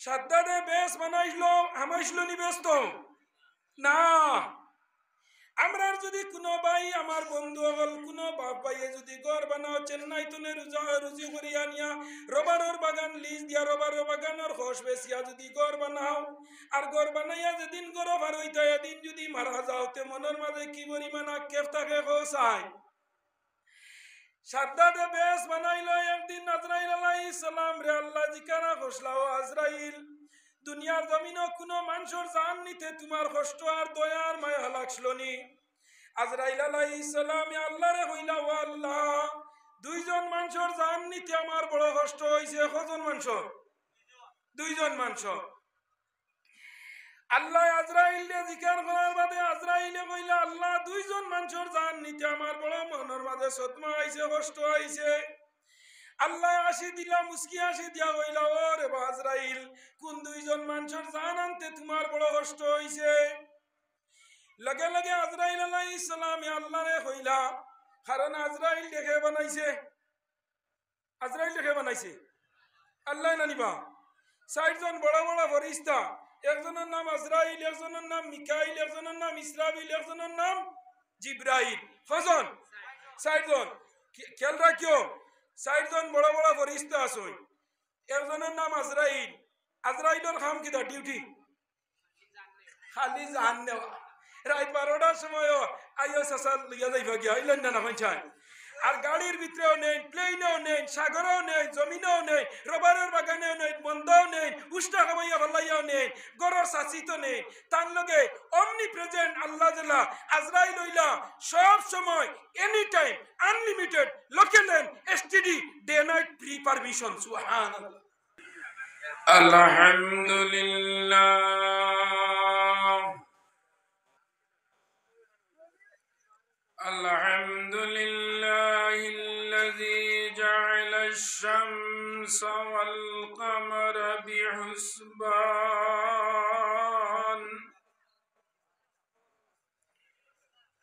সাদ্দাদে বেশ বানাইছিল হামাইছিল নি ব্যস্ত না। আমরার যদি কোনো ভাই আমার বন্ধু হল কোনো বাপ ভাইয়ে যদি ঘর বানাও চেন্নাই তুনে রুজি করিয়া নিয়া রবারের বাগান লিজ দিয়া রবারের বাগানের খোশ বেসিয়া যদি ঘর বানাও আর ঘর বানাইয়া যেদিন ঘর ভার হইতে এদিন যদি মারা যাও তে মনের মাঝে কি পরিমাণ আক্ষেপ থাকে খোসায়। সাদ্দাদে বেশ বানাইল একদিন আজরাইল আলাইহিস সালাম রে আল্লাহ জিকারা খসলাও আজরাইল দুনিয়ার জমিনও কোনো মানুষের জান নিতে তোমার কষ্ট আর দয়ার মায়া লাগছিল নি। আজরাইল আলাইহিস সালাম আল্লাহরে কইলা ও আল্লাহ দুইজন মানুষের জান নিতে আমার বড় কষ্ট হইছে। কজন মানুষ? দুইজন মানুষ। আল্লাহ আজরাইলে জিকার করার বাদে আজরাইলে কইলা আল্লাহ দুইজন মানুষের জান নিতে আমার বড় মনের মাঝে সদমা আইছে কষ্ট আইছে। আল্লাহ আসি দিলা মুস্কি আসি দিয়া কইলা ও রে আজরাইল কোন দুইজন মানুষের জান আনতে তোমার বড় কষ্ট হইছে? লগে লগে আজরাইল আলাইহিস সালাম আল্লাহরে কইলা কারণ আজরাইল দেখে বানাইছে। আজরাইল দেখে বানাইছে আল্লাহ নানিবা চারজন বড় বড় ফেরেশতা, একজনের নাম আজরাইল, একজনের নাম মিকাইল, একজনের নাম ইসরাফিল, একজনের নাম জিব্রাইল। কজন? চারজন। খেয়াল রাখিও চারজন বড় বড় ফেরেশতা আছে। একজনের নাম আজরাইল। আজরাইলের কাম কিটা? ডিউটি খালি জান নেওয়া। রাত 12টার সময় আইও চাচা লইয়া যাইবা গিয়া ইলেন না পঞ্চায়। আর গাড়ির ভিতরেও নেই, প্লেনেও নেই, সাগরেও নেই, জমিনেও নেই, রবারের বাগানেও নেই, বন্ধও নেই, উষ্টা কামাইয়া ভালাইয়াও নেই, গরর সাচিতো নেই। তার লগে অমনি প্রেজেন্ট আল্লাহ জাল্লা আজরাইল হইলা সব সময় any time unlimited local and STD day night free permission. সুবহানাল্লাহ। আলহামদুলিল্লাহ আলহামদুলিল্লাহিল্লাযী জা'আলাশ শামসা ওয়াল কামারা বিহুসবান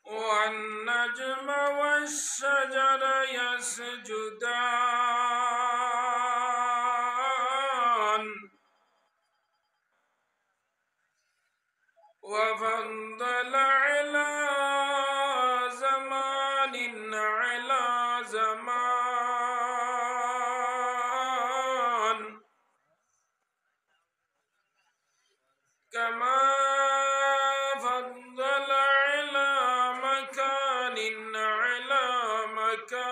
ওয়ান নাজমা ওয়াশ শাজারা ইয়াসজুদান ওয়া ফাদ্দালা আলা كما فضل على مكان على مكان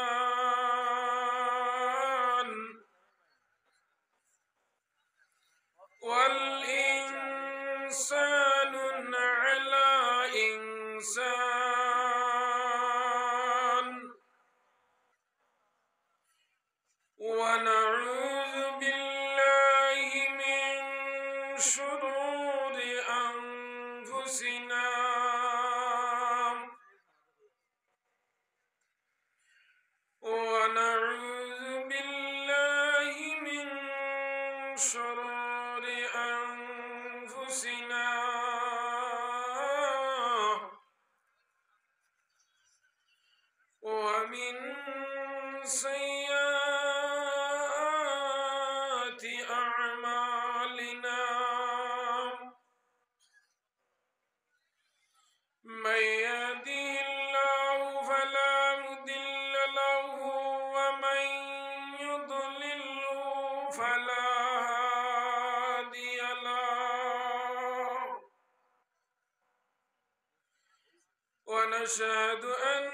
والإنسان على إنسان ونعوذ بالله من شرور أنفسنا ونعوذ بالله من شرور أنفسنا ومن سيئات أعمالنا من يهده الله فلا مضل له ومن يضلله فلا هادي له ونشهد أن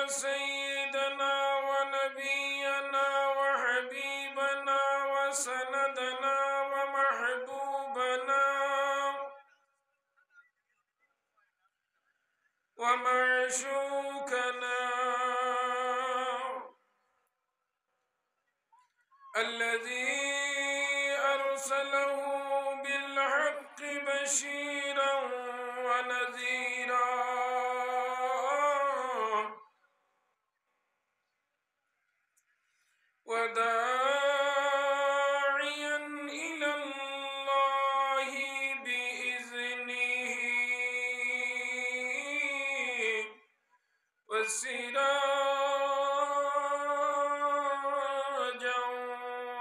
سيدنا ونبينا وحبيبنا وسندنا ومحبوبنا ومعشوقنا الذي أرسله بالحق بشيرا ونذيرا وداعيا إلى الله بإذنه وسراجا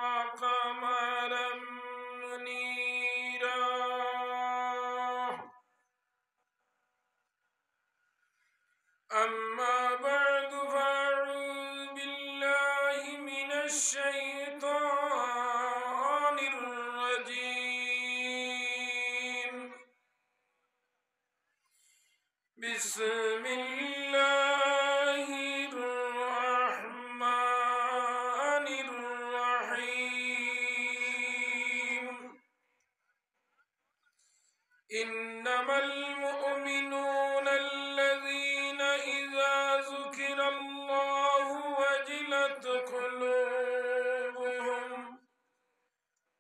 وقمرا منيرا بسم الله الرحمن الرحيم إنما المؤمنون الذين إذا ذكر الله وجلت قلوبهم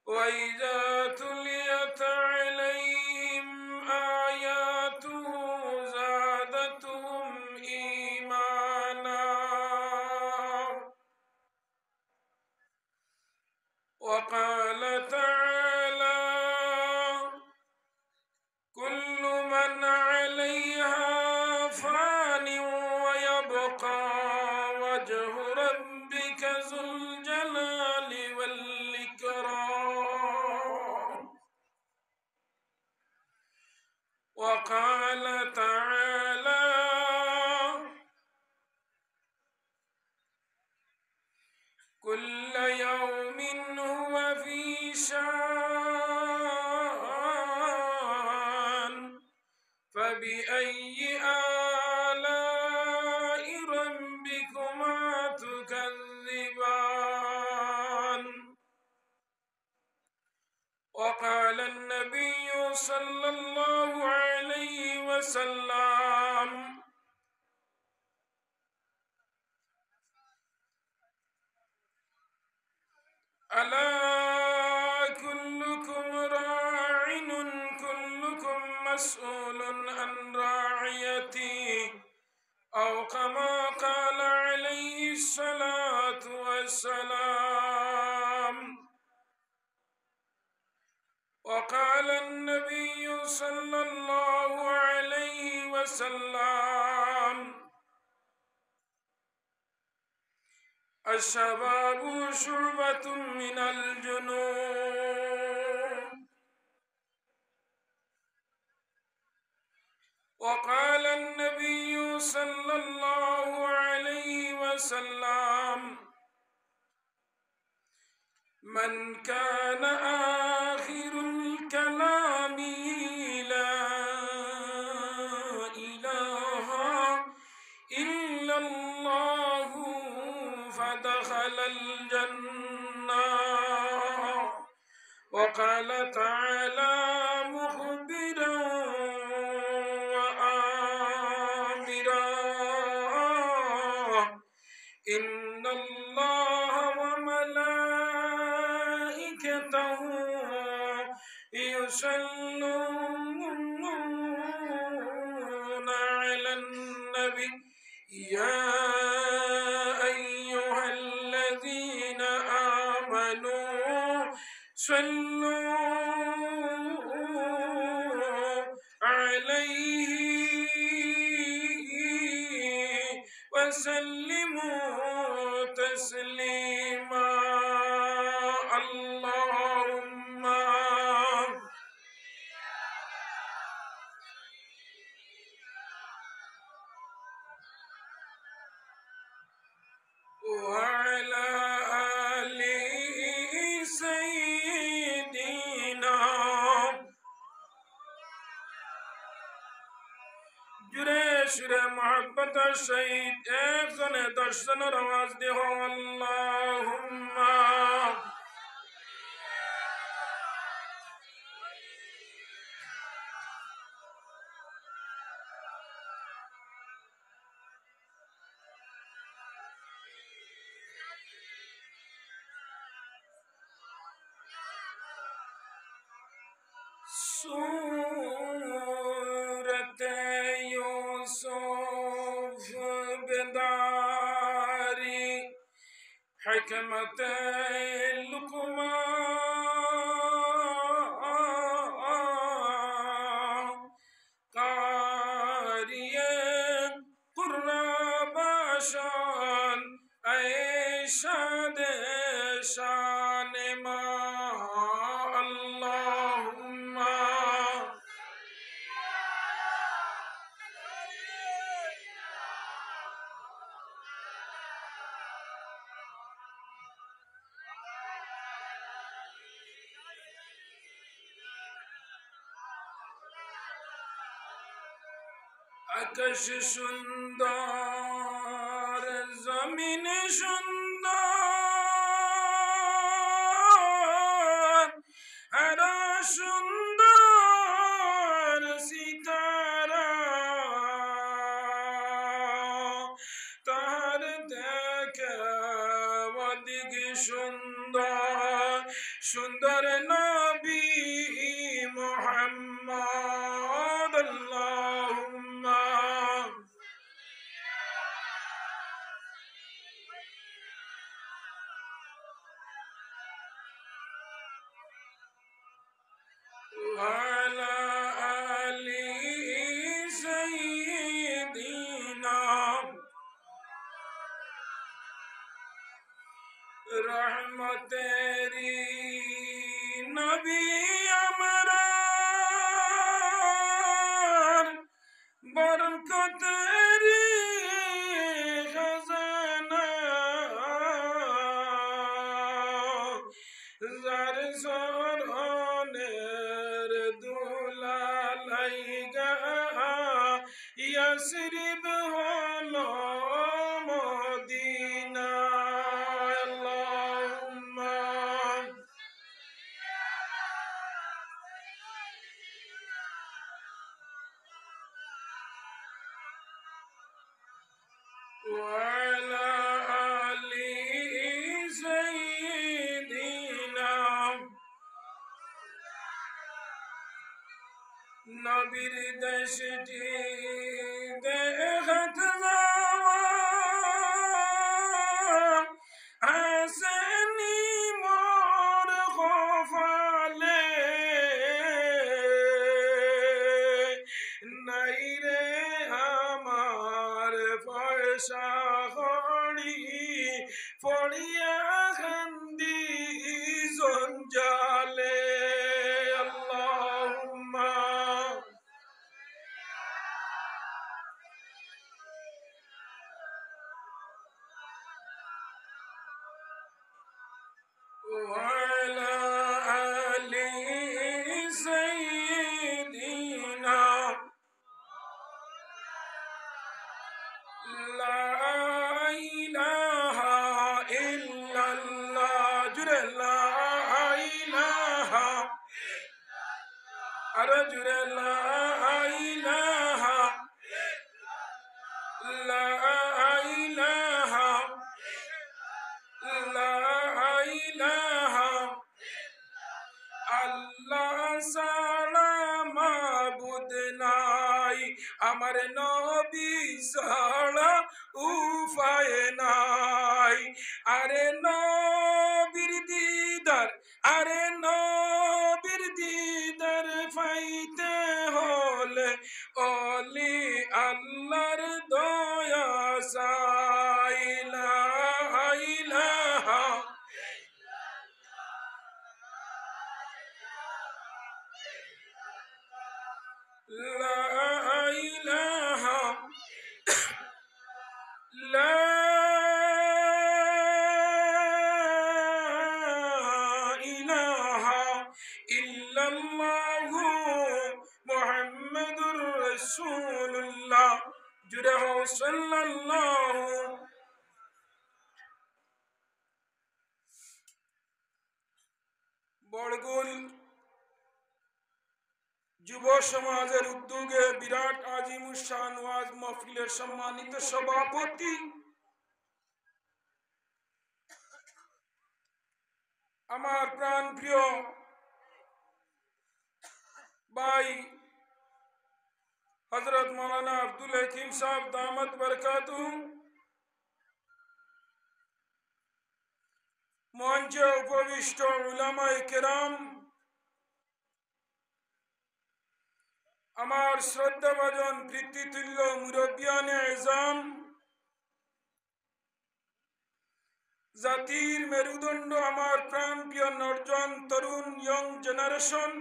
وإذا تليت عليهم آياته زادتهم إيمانا وقال تعالى كل من عليها فان ويبقى وجه ربك ذو الجلال والإكرام وقال تعالى كل يوم هو في شان فبأي آلاء ربكما تكذبان وقال النبي صلى الله عليه وسلم ألا كلكم راع كلكم مسؤول عن رعيته أو كما قال عليه الصلاة والسلام وقال النبي صلى الله عليه وسلم الشباب شعبة من الجنون وقال النبي صلى الله عليه وسلم من كان آخر الكلام لا إله إلا الله فدخل الجنة وقال تعالى مخبرا وآمرا إن الله وملائكته يصلون على النبي يا أيها الذين آمنوا صلوا عليه وسلموا تسليما اللهم وعلى آل سيدنا جرے محبت شہید ایک زن دشتن رواز دے ہو اللہم سورت یوسف بداری حکمت لقمان قاری قرباشان ایشاد شان ما اللهم আকাশ সুন্দর, জমিন সুন্দর, আর সুন্দর সিতারা, তার দেখে অধিক সুন্দর, সুন্দর নবী মুহাম্মদ। আল্লাহুম্মা ওয়ালা আলি সাইয়্যিদিনা রহমতেরি নবী আমরার, বরকতেরি খজানা, যার চরণের দুলালাই গা ইয়াসরিব হলো মদিনা। আল্লাহুম্মা وعلى آل سيدنا নবীর দেশটি দেখত যাওয়া আসেনি মোর কপালে, নাই রে আমার পয়সা কড়ি, পড়িয়া কান্দি জঞ্জালে। আল্লাহুম্মা وعلى آل سيدنا لا إله إلا الله، جرى لا إله، أرى جرى لا إله، لا إله، لا إله আল্লাহ ছাড়া মাবুদ নাই, আমার নবী ছাড়া উপায় নাই। আরে নবীর দিদার, আরে নবীর দিদার পাইতে হলে অলি আল্লাহর দয়া চাই। লা ইলাহা لا إله، لا إله إلا الله محمد رسول الله، جره صلى الله। বড়গুল যুব সমাজের উদ্যোগে বিরাট আজিমুশান ওয়াজ মাহফিলের সম্মানিত সভাপতি আমার প্রাণ প্রিয় ভাই হযরত মাওলানা আব্দুল হাকিম সাহেব দামাত বরকাতুহু, মঞ্চে উপবিষ্ট উলামায়ে কেরাম, আমার শ্রদ্ধাভাজন পিতৃতুল্য মুরব্বিয়ানে এজাম, জাতির মেরুদণ্ড আমার প্রাণ প্রিয় নর্জন তরুণ ইয়ং জেনারেশন,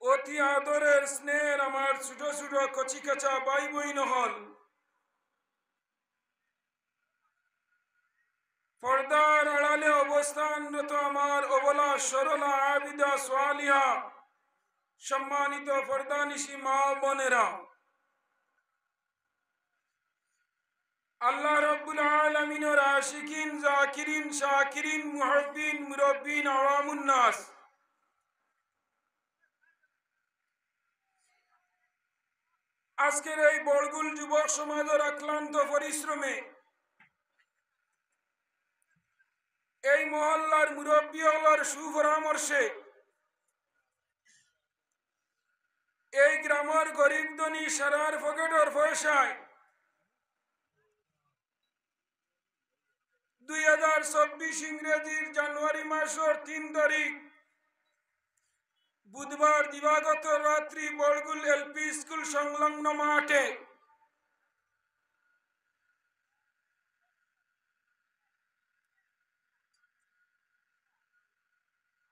অতি আদরের স্নেহের আমার ছোট ছোট কচি কাঁচা ভাই বইন হল, পর্দার আড়ালে অবস্থানরত আমার অবলা সরলা আবিদা সোয়ালিহা সম্মানিত পর্দানিশী মা ও বোনেরা, আল্লাহ রাব্বুল আলামিনের আশিকিন, জাকিরিন, শাকিরিন, মুহিব্বিন, মুরব্বিন, আওয়ামুন নাস, আজকের এই বড়গুল যুবক সমাজের অক্লান্ত পরিশ্রমে এই মহল্লার মুরব্বী হলার সুপরামর্শে এই গ্রামের গরিব ধনী সারার পকেটের পয়সায় 2024 ইংরেজির জানুয়ারি মাসের 3 তারিখ বুধবার দিবাগত রাত্রি বড়গুল এলপি স্কুল সংলগ্ন মাঠে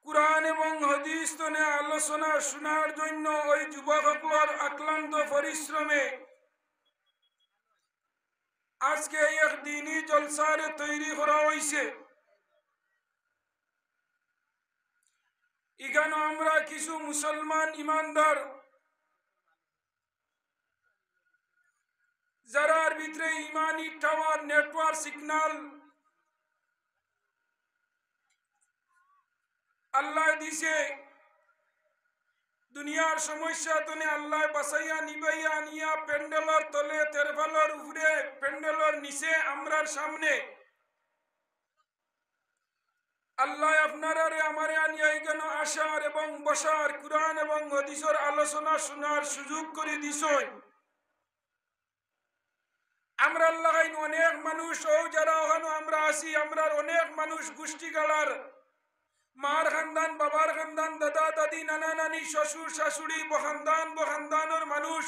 কুরআন এবং হাদিস তনে আলোচনা শোনার জন্য ওই যুবকদের অক্লান্ত পরিশ্রমে আজকে এক দিনই জলসার তৈরি করা হয়েছে। এখানে আমরা কিছু মুসলমান ইমানদার যারার ভিতরে ইমানি টাওয়ার নেটওয়ার্ক সিগন্যাল আল্লাহ দিছে, দুনিয়ার সমস্যা তনে আল্লাহ বাসাইয়া নিবাইয়া নিয়া প্যান্ডেলর তলে তেরফালর উপরে প্যান্ডেলর নিচে আমরার সামনে আল্লাহ আপনারা আমারে আনিয়া এখানে আসার এবং বসার কুরআন এবং হাদিসের আলোচনা শোনার সুযোগ করে দিছেন। আমরা আল্লাহ অনেক মানুষ ও যারা ওখানে আমরা আছি, আমরা অনেক মানুষ গোষ্ঠী গালার মার খানদান, বাবার খানদান, দাদা দাদি, নানা নানি, শ্বশুর শাশুড়ি, বখানদানের মানুষ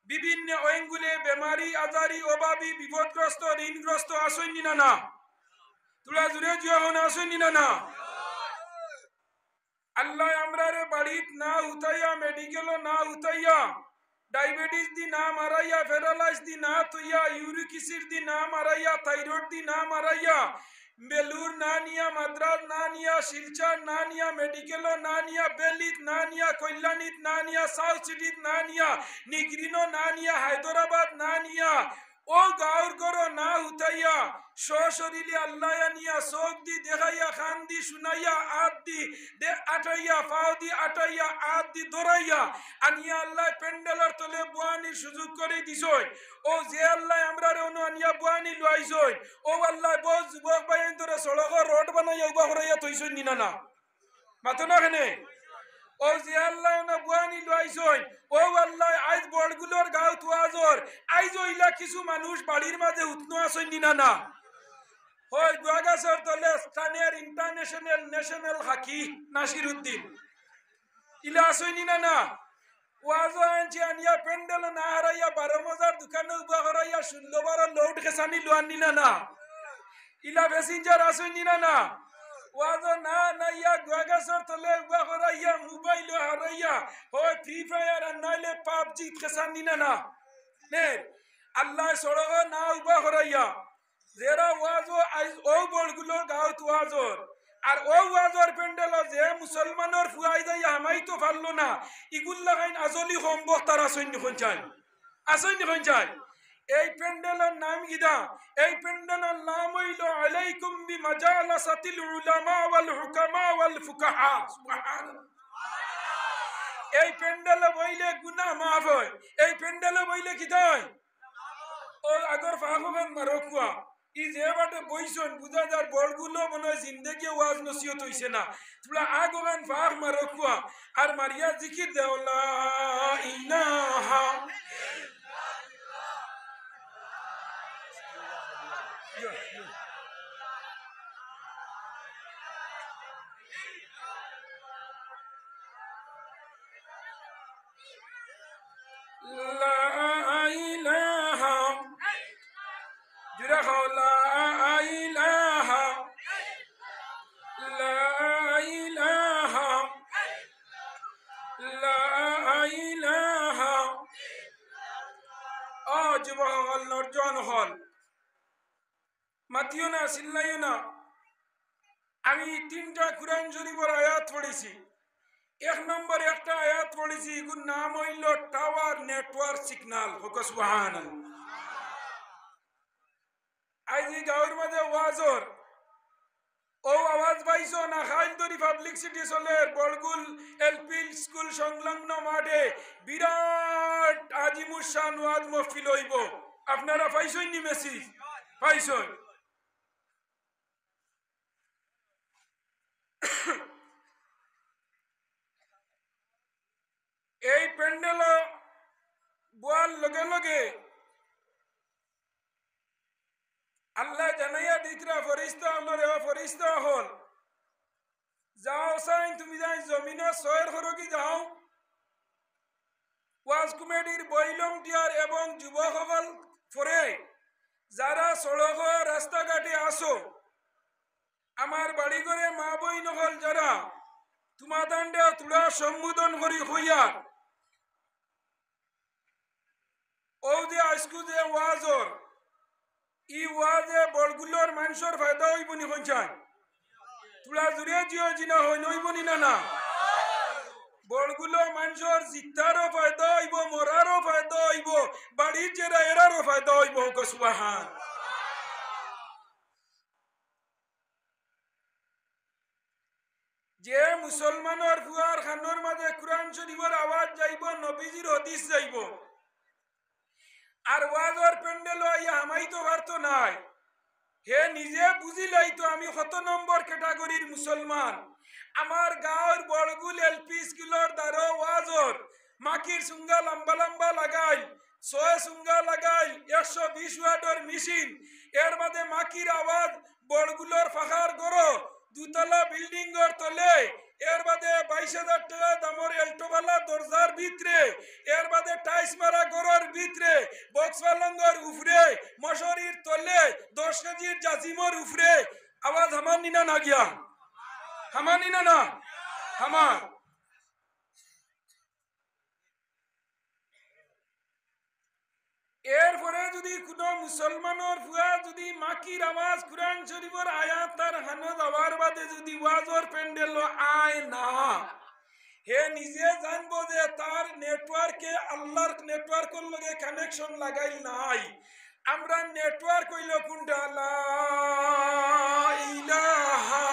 বিভিন্ন অঙ্গুলে বেমারি আজারি অভাবী বিপদগ্রস্ত ঋণগ্রস্ত আসেনি না না তোরা জুড়ে যখন আসেনি না না আল্লাহ আমরারে বাড়িত না উঠাইয়া মেডিকেলও না উঠাইয়া ডায়াবেটিস দি না মারাইয়া প্যারালাইজ দি না তুইয়া ইউরিক অ্যাসিড দি না মারাইয়া থাইরয়েড দি না মারাইয়া বেলুর না নিয়া মাদ্রাস না নিয়া শিলচর না নিয়া মেডিকেলও না নিয়া বেলিত না নিয়া কল্যাণীত না নিয়া সাউথ সিটিত না নিয়া নিগরিনো না নিয়া হায়দ্রাবাদ না নিয়া ও গাঁর গড় না উঠাইয়া সশরীরে আল্লাহ নিয়া চোখ দি দেখাইয়া খান দি শুনাইয়া আট দি আটাইয়া পাও দি আটাইয়া আট দি ধরাইয়া আনিয়া আল্লাহ প্যান্ডেলের তলে বুয়ানির সুযোগ করে দিছই। ও যে আল্লাহ আমরা অনু আনিয়া বুয়ানি লুয়াইছই, ও আল্লাহ বহু যুবক ভাই ধরে সড়কের রোড বানাইয়া উবা করাইয়া তৈছই নিনা না মাতো না কেনে। ও যে আল্লাহ না বুয়ানি লইছই, ও আল্লাহ আজ বড়গুলোর গাঁও তুয়াজর আইজ ইলা কিছু মানুষ বাড়ির মাঝে উৎনো আসই নিনা না হয় গুয়াগাছর তলে স্থানীয় ইন্টারন্যাশনাল ন্যাশনাল হাকি নাসির উদ্দিন ইলা আসই নিনা না ওয়াজো আনছি আনিয়া প্যান্ডেল না হারাইয়া 12 মজার দোকানে উবা করাইয়া 16 লোড খেসানি লোয়ান নিনা না ইলা প্যাসেঞ্জার আসই নিনা না ওয়াজো না নাইয়া গুয়াগাছর তলে উবা করাইয়া মোবাইল হারাইয়া হয় ফ্রি ফায়ার আর নাইলে পাবজি খেসানি না না নে আল্লাহ সড়ক না উবা করাইয়া যেরা ওয়াজো আইজ ও বড়গুলো গাঁত ওয়াজর আর ও ওয়াজর প্যান্ডেল যে মুসলমানের ফুয়াই যাইয়া হামাই তো পারলো না ইগুল্লা খাইন আজলি সম্ভব তার আসইনি খন চাই এই প্যান্ডেলের নাম ইদা, এই প্যান্ডেলের নাম হইল আলাইকুম বিমাজালাসাতিল উলামা ওয়াল হুকামা ওয়াল ফুকাহা। সুবহানাল্লাহ। এই প্যান্ডেলে বইলে গুনাহ মাফ হয়, এই প্যান্ডেলে বইলে কি হয় ও আগর ফাগবেন মারকুয়া ই যে বাটে বইছন বুঝা যার বড়গুলো মনে জিন্দেগি ওয়াজ নসিহত হইছে না তোমরা আগবেন ফাগ মারকুয়া আর মারিয়া জিকির দেও লা ইলাহা মাতিও না চিল্লাইও না। আমি 3টা কুরআন শরীফের আয়াত পড়েছি, এক নম্বর একটা আয়াত পড়েছি, এগুর নাম হইল টাওয়ার নেটওয়ার্ক সিগন্যাল। হোক সুবহানাল্লাহ। আজ গাঁয়ের মাঝে ওয়াজর ও আওয়াজ পাইছো না, খাইলদরি পাবলিক সিটি চলের বড়গুল এলপি স্কুল সংলগ্ন মাঠে বিরাট আজিমুসান ওয়াজ মহফিল হইব। আপনারা পাইছই নি মেসেজ? পাইছই। এই প্যান্ডেল বোয়ার লগে লগে আল্লাহ জানাইয়া দিতরা ফরিস্তা হল, ফরিস্তা হল যাও সাইন তুমি যাই জমিন সয়ের হরকি যাও ওয়াজ কমিটির বৈলম টিয়ার এবং যুবকসকল ফরে যারা সড়ক রাস্তাঘাটে আসো, আমার বাড়ি ঘরে মা বই নহল যারা তোমাদান্ডে তুলা সম্বোধন করি হইয়া ও যে আজকু যে ওয়াজর ই ওয়াজে বড়গুলোর মানুষের ফায়দা হইব নি কইছান? তুলা জুড়ে জিও জিনা হইব নি না না? বড়গুলো মানুষের জিতারও ফায়দা হইব, মরারও ফায়দা হইব, বাড়ির যারা এরারও ফায়দা হইব। সুবহান। যে মুসলমানের ফুয়ার খানোর মাঝে কোরআন শরীফের আওয়াজ যাইব, নবীজির হাদিস যাইব, আর ওয়াজর প্যান্ডেল ইয়া আমাই তো পারতো নাই, হে নিজে বুঝিলাই তো আমি কত নম্বর ক্যাটাগরির মুসলমান। আমার গাঁর বড়গুল এলপি স্কুলের দ্বারা ওয়াজর মাকির সুঙ্গা লম্বা লম্বা লাগাই, 6 সুঙ্গা লাগাই, 120 ওয়াটের মেশিন, এর মধ্যে মাকির আওয়াজ বড়গুলোর ফাঁকার গড় দুতলা বিল্ডিং এর তলে, এর বাদে 22,000 টাকা দামের এল্টোবালা দরজার ভিতরে, এর বাদে টাইস মারা গড়ের ভিতরে, বক্স পালঙ্গর উপরে, মশারির তলে, 10 কেজির জাজিমর উপরে আওয়াজ হামান নিনা না গিয়া? হামান নিনা না? হামান। এরপরে যদি কোন মুসলমানের ফুয়া যদি মাকির আওয়াজ কোরআন শরীফের আয়াত তার হানো যাওয়ার বাদে যদি ওয়াজর প্যান্ডেল আয় না, হে নিজে জানবো যে তার নেটওয়ার্কে আল্লাহর নেটওয়ার্কের লগে কানেকশন লাগাই নাই। আমরা নেটওয়ার্ক হইল কোনটা? লা ইলাহা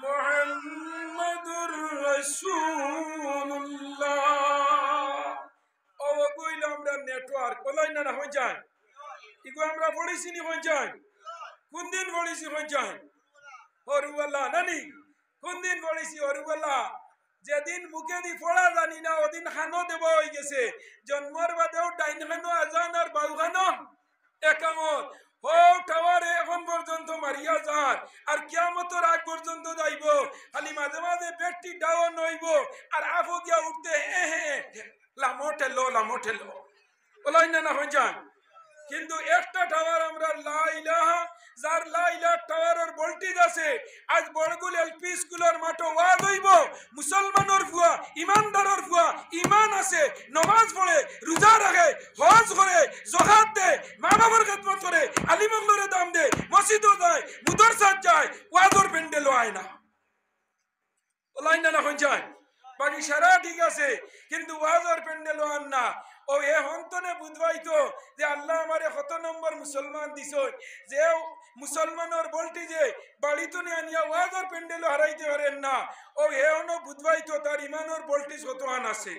মুহাম্মাদুর রাসূলুল্লাহ। আমরা নেটওয়ার্ক বলাই না হয়ে যায়, ইগো আমরা পড়েছি নি হয়ে যায়। কোন দিন পড়েছি হয়ে যায়? হরুবাল্লা নানি কোন দিন পড়েছি? হরুবাল্লা যেদিন মুখে দি পড়া জানি না ওদিন খানো দেব হয়ে গেছে। জন্মর বাদেও ডাইন খানো আজান আর বাউ খানো একামত হো টাওয়ারে এখন পর্যন্ত মারিয়া যার, আর কিয়ামতের আগ পর্যন্ত যাইব। খালি মাঝে মাঝে ব্যক্তি ডাউন হইব আর আফো গিয়া উঠতে লামোটেলো ওলাই না হয়ে যান। কিন্তু একটা টাওয়ার আমরা লা ইলাহা, যার লা ইলাহা টাওয়ারের ভোল্টেজ আছে, আজ বড়গুল এলপি স্কুলের মাঠে ওয়াজ হইব, মুসলমানের ফুয়া ইমানদারের ফুয়া ইমান আছে, নামাজ পড়ে, রোজা রাখে, হজ করে, যাকাত দেয়, মা বাবার খেদমত করে, আলিমগুলোরে দাম দেয়, মসজিদও যায়, মুদরসাত যায়, ওয়াজর প্যান্ডেলও আয় না। ওলাই না হয়ে যায়। বাকি সারা ঠিক আছে, কিন্তু ওয়াজর প্যান্ডেল আন না। ও এ হন্তনে বুঝবাইতো যে আল্লাহ আমারে কত নম্বর মুসলমান দিছ, যে মুসলমানের বলটি যে বাড়িতে নিয়ে আনিয়া ওয়াজর প্যান্ডেল হারাইতে পারেন না। ও এ হন বুঝবাইতো তার ইমানের বলটি কত আন আছে।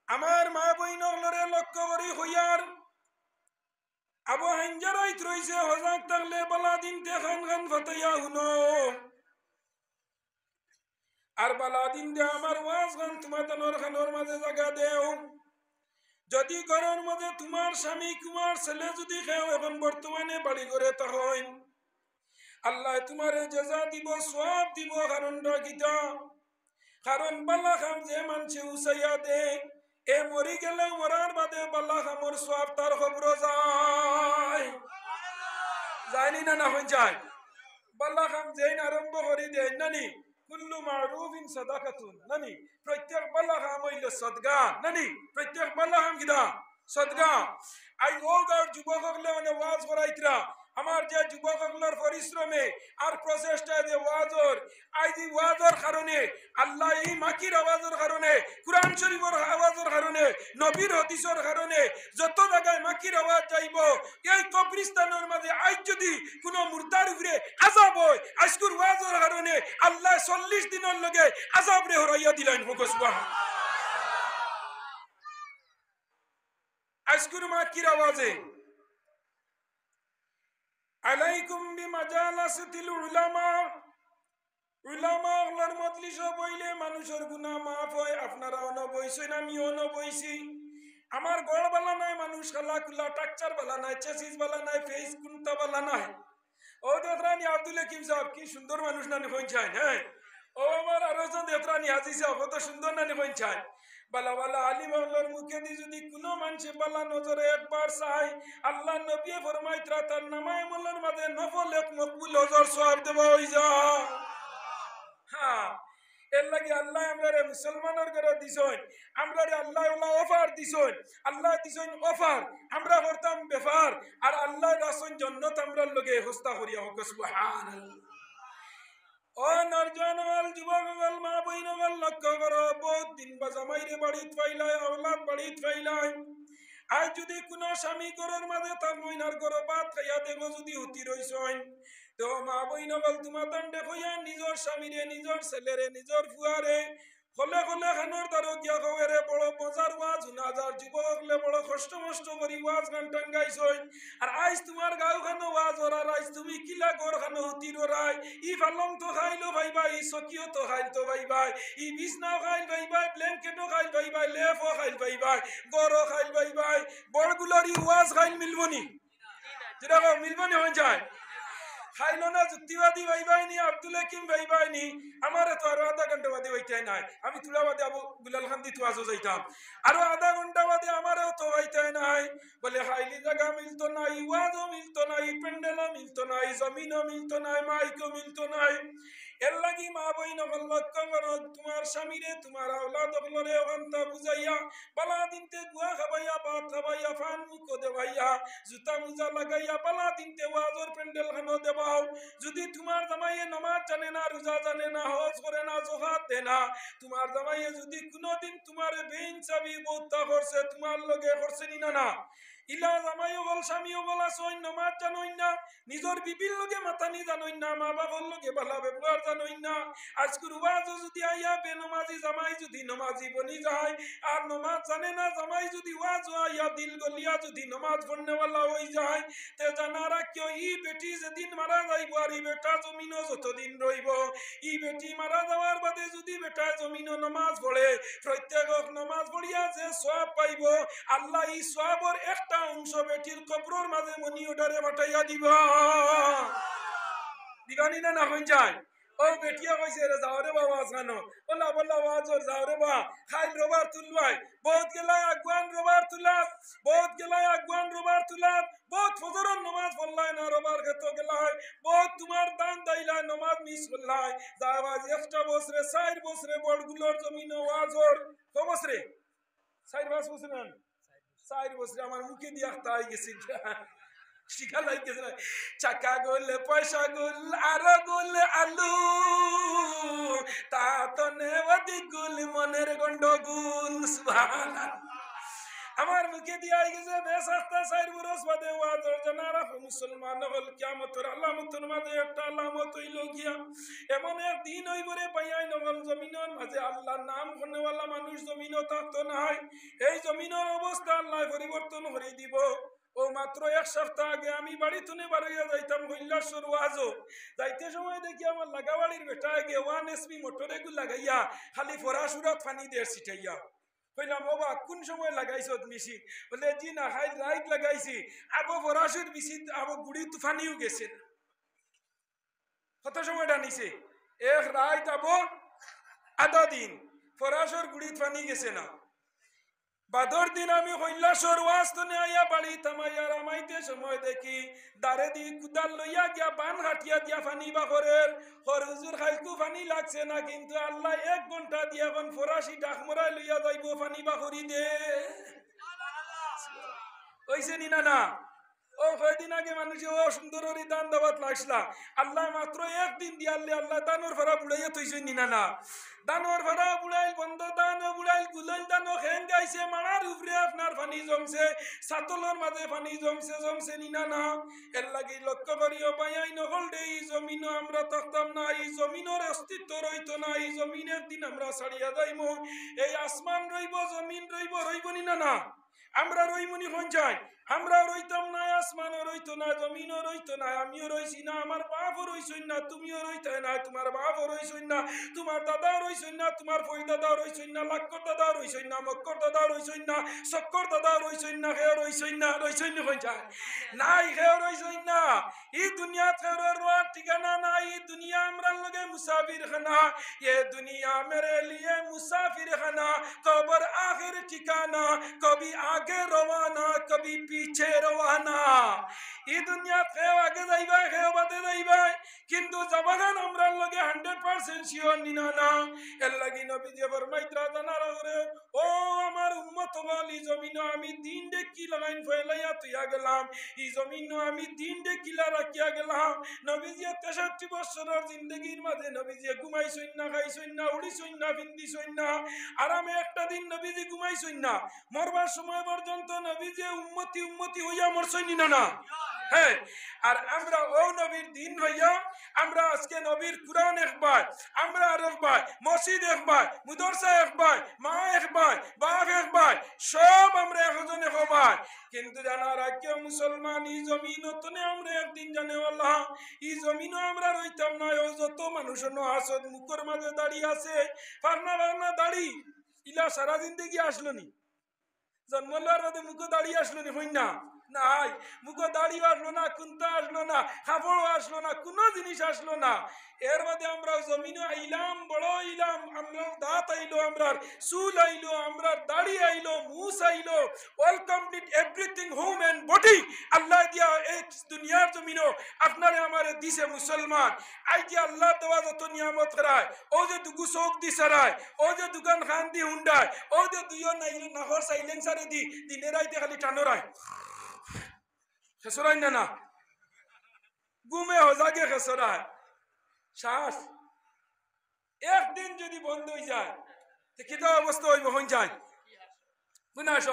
আমার মা বইনরে লক্ষ্য করি হইয়ার আবু হাঞ্জারাইত রইছে, হজাক থাকলে বালা দিন তে খান খান ফাতাইয়া হুনো, আর বালা দিন দে আমার ওয়াজ গান তোমাদের খানোর মাঝে জায়গা দেও। যদি ঘরের মধ্যে তোমার স্বামী কুমার ছেলে যদি খেও এখন বর্তমানে বাড়ি করে তখন আল্লাহ তোমারে জাযা দিব, সওয়াব দিব। কারণটা কিটা? কারণ বালা খাম যে মানছে উসাইয়া দে, এ মরি গেলে মরার বাদে বালা খামর সওয়াব তার খবর যায় যায়নি না হয়ে যায়। বালা খাম যেন আরম্ভ করি দেয় নানি, কুল্লু মারুফিন সাদাকাতুন নানি, প্রত্যেক বালা খাম হইল সদগা নানি, প্রত্যেক বালা খাম কিদা সদগা। আই ও গাঁর যুবক হলে মানে ওয়াজ করাইতরা আমার যে যুবকগুলোর পরিশ্রমে আর প্রচেষ্টায় যে ওয়াজর আজ এই ওয়াজর কারণে আল্লাহ এই মাকির আওয়াজের কারণে কুরআন শরীফের আওয়াজের কারণে নবীর হাদিসের কারণে যত জায়গায় মাকির আওয়াজ যাইব এই কবরস্থানের মাঝে আজ যদি কোনো মুর্দার উপরে আযাব হয় আজকের ওয়াজের কারণে আল্লাহ 40 দিনের লগে আযাব রে হরাইয়া দিলেন সুবহানাল্লাহ আজকের মাকির আওয়াজে আলাইকুম বিমাজালাসিল উলামা উলামা ওয়ালার মজলিস বইলে মানুষের গুনাহ maaf হয় আপনারা অন বইছেন আমি অন বইছি আমার গড় বালা নাই মানুষ খালা কুলা টাকচার বালা নাই চেসিস বালা নাই ফেস কুনতা বালা নাই ও দেতরানি আব্দুল হাকিম সাহেব কি সুন্দর মানুষ না কইছেন হ্যাঁ ও আমার আরজন দেতরানি হাজি সাহেব কত সুন্দর না কইছেন বালা বালা আলিম আল্লাহর মুখে দি যদি কোনো মানুষে বালা নজরে একবার চাই আল্লাহ নবী ফরমাইতরা তার নামায় আমলের মাঝে নফল এক মকবুল হজর সওয়াব দেব হই যা হ্যাঁ এর লাগি আল্লাহ আমরারে মুসলমানের ঘরে দিছেন আমরারে আল্লাহ ওলা অফার দিছেন আল্লাহ দিছেন অফার আমরা করতাম বেফার আর আল্লাহ রাসূল জান্নাত আমরার লগে হস্তা করিয়া হোক সুবহানাল্লাহ ও নরজনওয়াল যুবকগল মা বইনগল লক্ষ্য করো বহুত দিন বা জামাইরে বাড়িত পাইলাই আওলাদ বাড়িত পাইলাই আজ যদি কোনো স্বামী ঘরের মাঝে তার মইনার ঘরে ভাত খাইয়া দেখো যদি হুতি রইছইন তো মা বইনগল তোমার দণ্ডে কইয়া নিজের স্বামীরে নিজের ছেলেরে নিজের ফুয়ারে খলে খলে খানোর দ্বারা গিয়া খবরে বড় মজার ওয়াজ হুনাজার যুবকলে বড় কষ্ট মষ্ট করি ওয়াজ গান টাঙ্গাইছইন আর আজ তোমার গাঁও খানো ওয়াজ ওরার আজ তুমি কিলা গর খানো হুতির ওরাই ই ফালং তো খাইলো ভাই ভাই ই সকিও তো খাইল তো ভাই ভাই ই বিছনাও খাইল ভাই ভাই ব্ল্যাঙ্কেটও খাইল ভাই ভাই লেফও খাইল ভাই ভাই গরও খাইল ভাই ভাই বড়গুলোর ই ওয়াজ খাইল মিলবনি যেটা মিলবনি হয়ে যায় খাইলো না যুক্তিবাদী ভাই ভাইনি আব্দুল হাকিম ভাই ভাইনি আমার তো আরো আধা ঘন্টা বাদে হইতাই নাই আমি তুলা বাদে আবু গুলাল খান দি তুয়াজো যাইতাম আরো আধা ঘন্টা বাদে আমারও তো হইতাই নাই বলে হাইলি জায়গা মিলতো নাই ওয়াজও মিলতো নাই প্যান্ডেলও মিলতো নাই জমিনও মিলতো নাই মাইকও মিলতো নাই এর লাগি মা বইন লক্ষ্য করো তোমার স্বামীরে তোমার আওলাদ বলরে ওখানটা বুঝাইয়া বালা দিনতে গুয়া খাবাইয়া ভাত খাবাইয়া ফান মুখো দেবাইয়া জুতা মুজা লাগাইয়া বালা দিনতে ওয়াজর প্যান্ডেল খানো দেবাও যদি তোমার জামাইয়ে নামাজ জানে না রোজা জানে না হজ করে না যাকাত দেয় না তোমার জামাইয়ে যদি কোনোদিন তোমার বেইনসাফি বউতা করছে তোমার লগে করছে নি না ইলা জামাইও বল স্বামীও বল আসইন নামাজ জানোই না নিজর বিবির লগে মাতানি জানোই না মা বাবার লগে ভালো ব্যবহার জানোই না আজকের ওয়াজও যদি আইয়া বেনমাজি জামাই যদি নমাজি বনি যায় আর নমাজ জানে না জামাই যদি ওয়াজ আইয়া দিল গলিয়া যদি নমাজ পড়নেওয়ালা হই যায় তে জানা রাখিও ই বেটি যেদিন মারা যাইব আর ই বেটা জমিনও যতদিন রইব ই বেটি মারা যাওয়ার বাদে যদি বেটা জমিনও নমাজ পড়ে প্রত্যেক নমাজ পড়িয়া যে সওয়াব পাইব আল্লাহ এই সওয়াবের একটা অংশ বেটির কবরের মাঝে মনি ওটারে পাঠাইয়া দিবা দিবানি না হই যায় ও বেটিয়া কইছে রে যাও রে বাবা জানো বলা বলা ওয়াজর যাও রে বা খাইল রবার তুলবাই বহুত গেলাই আগুয়ান রবার তুলা বহুত গেলাই আগুয়ান রবার তুলা বহুত ফজরের নামাজ পড়লাই না রবার খেতো গেলাই বহুত তোমার দান দাইলা নামাজ মিস করলাই যাওয়াজ একটা বছরে 4 বছরে বড়গুলোর জমিন ওয়াজর কত বছরে 4 বছর না 4 বছরে আমার মুখে দিয়া তাই গেছে শিখা লাই গেছে চাকা গোল পয়সা গোল আর গোল আলু তা তো নেওয়াদি গোল মনের গন্ডগোল সুবহানাল্লাহ আমার মুখে দিয়া গেছে বেশ আস্তে 4 বছর বাদে ওয়াজর জানারা মুসলমান হল কিয়ামতের আলামতের মাঝে একটা আলামত হইল গিয়া এমন এক দিন হইবরে পাইয়াই নগল জমিনের মাঝে আল্লাহর নাম করনেওয়ালা মানুষ জমিনও থাকতো নাই এই জমিনের অবস্থা আল্লাহ পরিবর্তন করে দিব ও মাত্র এক সপ্তাহ আগে আমি বাড়ি তুনে বাড়িয়া যাইতাম কৈলাসর ওয়াজও যাইতে সময় দেখি আমার লাগাবাড়ির বেটা আগে 1 এসপি মোটরে গু লাগাইয়া খালি ফরাসুরাত পানি দিয়ে ছিটাইয়া কইলাম বাবা কোন সময় লাগাইছ মিশি বলে জি না হাই রাইট লাগাইছি আবো ফরাসুর বিশি আবো গুড়ি তুফানিও গেছে কত সময় টানিছে এক রাইট আবো আধা দিন ফরাসুর গুড়ি তুফানি গেছে না বাদর দিন আমি কৈলাসর ওয়াজ তুনে আইয়া বাড়ি থামাইয়া রামাইতে সময় দেখি দারে দি কুদাল লইয়া গিয়া বান হাটিয়া দিয়া ফানি বাখরের হর হুজুর খাইকু ফানি লাগছে না কিন্তু আল্লাহ 1 ঘন্টা দিয়া কোন ফরাসি ডাক মরাই লইয়া যাইবো ফানি বাখরি দে হইছে নি না না ও কয়দিন আগে মানুষে ও সুন্দর দান দাবাত লাগছিলা আল্লাহ মাত্র একদিন দিয়ালে আল্লাহ দানোর ভাড়া বুড়াইয়া তৈছেন নিনা না দানোর ভাড়া বুড়াইল বন্ধ দান বুড়াইল গুলাইল দানো খেন গাইছে মারার উপরে আপনার পানি জমছে সাতলের মাঝে পানি জমছে নিনা না এর লাগি লক্ষ্য করিও পাইয়াই নহল দে এই জমিনও আমরা থাকতাম না এই জমিনের অস্তিত্ব রইতো না এই জমিনের দিন আমরা ছাড়িয়া যাইব এই আসমান রইব জমিন রইব নিনা না আমরা রইমনি পঞ্চায় আমরা রইতাম না আসমানও রইতো না জমিনও রইতো না আমিও রইছি না আমার বাপও রইছই না তুমিও রইতে না তোমার বাপও রইছই না তোমার দাদাও রইছই না তোমার ফই দাদাও রইছই না লাক্কর দাদাও রইছই না মক্কর দাদাও রইছই না চক্কর দাদাও রইছই না হেও রইছই না পঞ্চায় নাই হেও রইছই না এই দুনিয়া থেরোর রোয়ার ঠিকানা নাই এই দুনিয়া আমরার লগে মুসাফির খানা ये दुनिया मेरे लिए मुसाफिर खाना कब्र आखिर ठिकाना कभी आगे रवाना कभी पीछे रवाना এই দুনিয়া কেউ আগে যাইবা কেউ বাদে যাইবা কিন্তু জবানান আমরার লগে 100% শিওর নিনা না এর লাগি নবীজি ফরমাইত্রা জানারা করে ও আমার উম্মত গল এই জমিনে আমি দিন দে কি লাগাইন ফেলাইয়া তুইয়া গেলাম এই জমিনে আমি দিন দে কিলা রাখিয়া গেলাম নবীজি 63 বছরের জিন্দেগীর মাঝে নবীজি ঘুমাইছই না খাইছই না উড়িছই না বিন্দিছই না আরামে একটা দিন নবীজি ঘুমাইছই না মরবার সময় পর্যন্ত নবীজি উম্মতি হইয়া মরছই নিনা না হ্যাঁ আর আমরা ও নবীর দিন হইয়া আমরা আজকে নবীর কুরআন একবার আমরা আর একবার মসজিদ একবার মুদরসা একবার মা একবার বাপ একবার সব আমরা একজন একবার কিন্তু জানা রাখিও মুসলমান এই জমিনতনে আমরা একদিন জানে আল্লাহ এই জমিনও আমরা রইতাম না ও যত মানুষ আসদ মুখের মাঝে দাঁড়িয়ে আছে পারনা দাড়ি ইলা সারা জিন্দেগি আসলো নি জন্মলার মাঝে মুখে দাঁড়িয়ে আসলো নি হই না নাই মুখো দাড়ি আসলো না কুন্তা আসলো না কাপড় আসলো না কোনো জিনিস আসলো না এর মধ্যে আমরা জমিনে আইলাম বড় আইলাম আমরা দাঁত আইলো আমরা চুল আইলো আমরা দাড়ি আইলো মুছ আইলো all complete everything home and body আল্লাহ দিয়া এই দুনিয়ার জমিনও আপনারে আমারে দিছে মুসলমান আই যে আল্লাহ দেওয়া যত নিয়ামত করায় ও যে দুগু চোখ দি সারায় ও যে দোকান খান দি হুন্ডায় ও যে দুইও নাহর সাইলেন্সারে দি দিনে রাইতে খালি টানোরায় খেসরাই না ঘুমে হজাগে খেসরায় শ্বাস একদিন যদি বন্ধ হয়ে যায় তো কিতা অবস্থা হইব হন যায় বুঝাস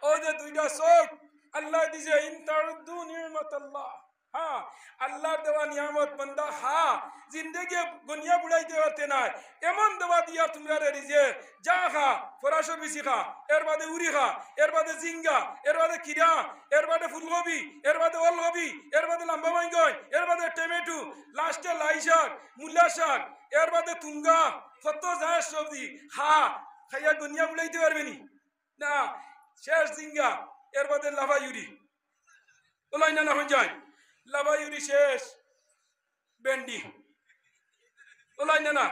ও যে দুইটা চোখ আল্লাহ দিছে ইনতারুদ্দু নিয়ামাতাল্লাহ হ্যাঁ আল্লাহর দেওয়া নিয়ামত বান্দা হ্যাঁ জিন্দেগি গনিয়া বুড়াইতে পারতে নাই এমন দেওয়া দিয়া তোমরা রিজে যা খা ফরাসর বেশি খা এর বাদে উড়ি খা এর বাদে জিঙ্গা এর বাদে কিরা এর বাদে ফুলকপি এর বাদে ওলকপি এর বাদে লম্বা বাইঙ্গন এর বাদে টমেটো লাস্টে লাই শাক মূলা শাক এর বাদে তুঙ্গা কত যায় সবজি খা খাইয়া গনিয়া বুড়াইতে পারবে নি না শেষ জিঙ্গা এর বাদে লাভা ইউরি ওলাই না হয়ে যায় লাভাইউরি শেষ ভেন্ডি ওলাই না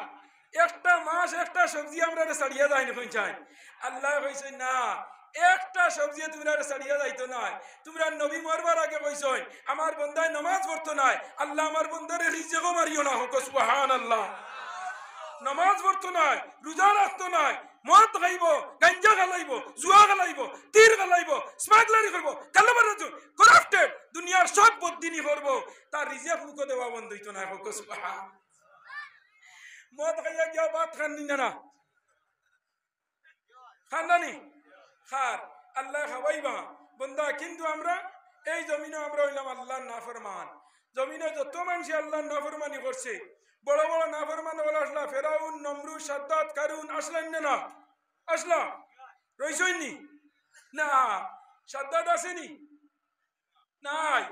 একটা মাস একটা সবজি আমরা ছাড়িয়া যাই না চাই আল্লাহ কইছে না একটা সবজি তোমরা ছাড়িয়া যাইতো না তোমরা নবী মরবার আগে কইছ আমার বন্দায় নামাজ পড়তো নাই আল্লাহ আমার বন্দারে রিজেকও মারিও না হোক সুবহানাল্লাহ নামাজ পড়তো নাই রোজা রাখতো নাই মদ খাইব গাঞ্জা খালাইব জুয়া খালাইব তীর খালাইব স্মাগলারি করব কালাবারাজু করাপ্টেড দুনিয়ার সব বদিনী করব তার রিজেক মুখ দেওয়া বন্ধ হইতো না হোক সুবহান মদ খাইয়া গিয়া বাত খাননি না খাননি খার আল্লাহ খাওয়াইবা বন্দা কিন্তু আমরা এই জমিনে আমরা হইলাম আল্লাহর নাফরমান জমিনে যত মানুষ আল্লাহর নাফরমানি করছে বড় বড় নাফরমান বলে আসলা ফেরাউন নমরুদ সাদ্দাত কারুন আসলেন না আসলা রইছইনি না সাদ্দাত আসেনি নাই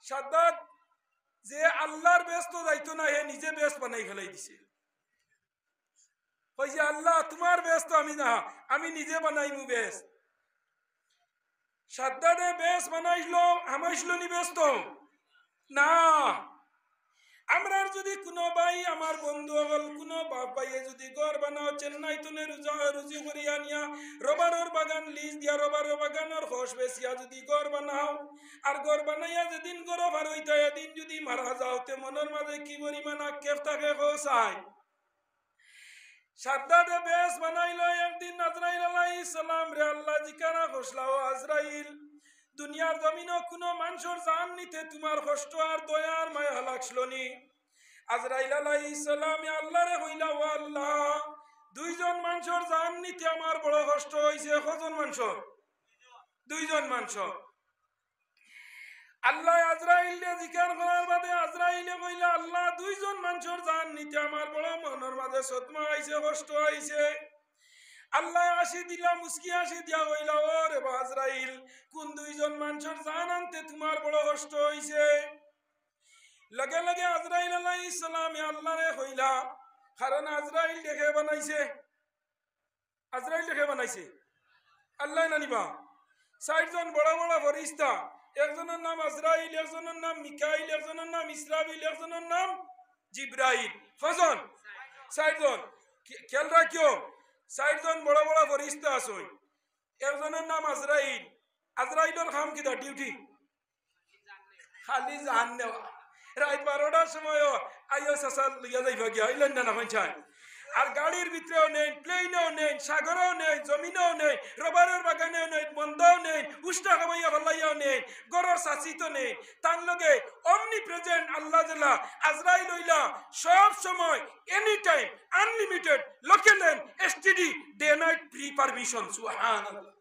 সাদ্দাত যে আল্লাহর ব্যস্ত যাইতো না হে নিজে ব্যস্ত বানাই ফেলাই দিছে কইছে আল্লাহ তোমার ব্যস্ত আমি না আমি নিজে বানাইমু ব্যস্ত সাদ্দাতে ব্যস্ত বানাইলো হামাইছিল নি ব্যস্ত না আমরা যদি কোনো ভাই আমার বন্ধু হল কোনো বাপ ভাইয়ে যদি ঘর বানাও চেন্নাই তুলে রুজি করিয়া নিয়া রবারের বাগান লিজ দিয়া রবারের বাগানের খোশ বেসিয়া যদি ঘর বানাও আর ঘর বানাইয়া যেদিন ঘর ভার হইতে এদিন যদি মারা যাও তে মনের মাঝে কি পরিমাণ আক্ষেপ থাকে খোসাই সাদ্দাতে বেশ বানাইলো একদিন আজরাইল আলাইহিস সালাম রে আল্লাহ জিকারা খোসলাও আজরাইল দুনিয়ার জমিনও কোনো মানুষের জান নিতে তোমার কষ্ট আর দয়ার মায়া লাগছিল নি আজরাইল আলাইহিস সালামে আল্লাহরে কইলা ও আল্লাহ দুইজন মানুষের জান নিতে আমার বড় কষ্ট হইছে কজন মানুষ দুইজন মানুষ আল্লাহ আজরাইলে জিকির করার বাদে আজরাইলে কইলা আল্লাহ দুইজন মানুষের জান নিতে আমার বড় মনের মাঝে সদমা আইছে কষ্ট আইছে আল্লাহ আসি দিলা মুস্কি আসি দিয়া কইলা ও রে আজরাইল কোন দুইজন মানুষের জান আনতে তোমার বড় কষ্ট হইছে লগে লগে আজরাইল আলাইহিস সালামে আল্লাহরে কইলা কারণ আজরাইল দেখে বানাইছে আল্লাহ নানিবা চারজন বড় বড় ফেরেশতা একজনের নাম আজরাইল একজনের নাম মিকাইল একজনের নাম ইসরাফিল একজনের নাম জিব্রাইল কজন চারজন খেয়াল রাখিও চারজন বড় বড় ফেরেশতা আছে একজনের নাম আজরাইল আজরাইলের কাম কি ডিউটি খালি জান নেওয়া রাত 12টার সময় আইও সাসাল লিয়া যাইবা গিয়া ইলেন না পঞ্চায় আর গাড়ির ভিতরেও নেই প্লেনেও নেই সাগরেও নেই জমিনেও নেই রবারের বাগানেও নেই বন্ধও নেই উষ্টা কামাইয়া ভাল্লাইয়াও নেই গরর সাসিতো নেই তার লগে অমনি প্রেজেন্ট আল্লাহ জাল্লা আজরাইল হইলা সব সময় any time unlimited local and STD day night free permission সুবহানাল্লাহ